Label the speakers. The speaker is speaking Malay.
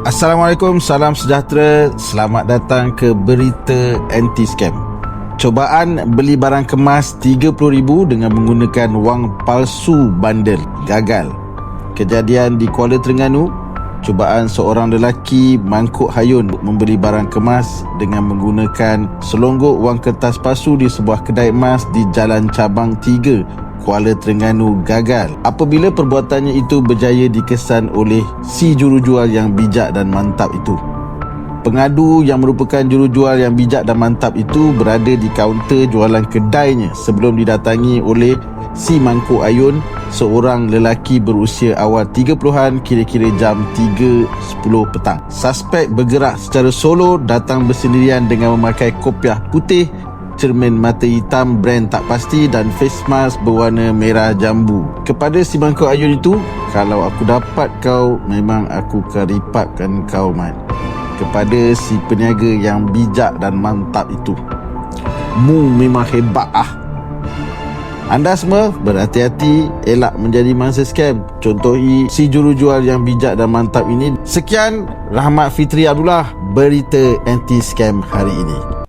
Speaker 1: Assalamualaikum, salam sejahtera. Selamat datang ke Berita Anti-Scam. Cobaan beli barang kemas RM30,000 dengan menggunakan wang palsu bandel gagal. Kejadian di Kuala Terengganu. Cubaan seorang lelaki mangkuk hayun membeli barang kemas dengan menggunakan selonggok wang kertas palsu di sebuah kedai emas di Jalan Cabang 3, Kuala Terengganu gagal apabila perbuatannya itu berjaya dikesan oleh si jurujual yang bijak dan mantap itu. Pengadu yang merupakan jurujual yang bijak dan mantap itu berada di kaunter jualan kedainya sebelum didatangi oleh si mangkuk ayun, seorang lelaki berusia awal 30-an, kira-kira jam 3.10 petang. Suspek bergerak secara solo, datang bersendirian dengan memakai kopiah putih, cermin mata hitam brand tak pasti dan face mask berwarna merah jambu. Kepada si mangkuk ayun itu, "Kalau aku dapat kau, memang aku akan ripatkan kau, Mat." Kepada si peniaga yang bijak dan mantap itu, "Mu memang hebat ah. Anda semua berhati-hati, elak menjadi mangsa scam. Contohi si jurujual yang bijak dan mantap ini." Sekian, Rahmat Fitri Abdullah, Berita Anti-Scam hari ini.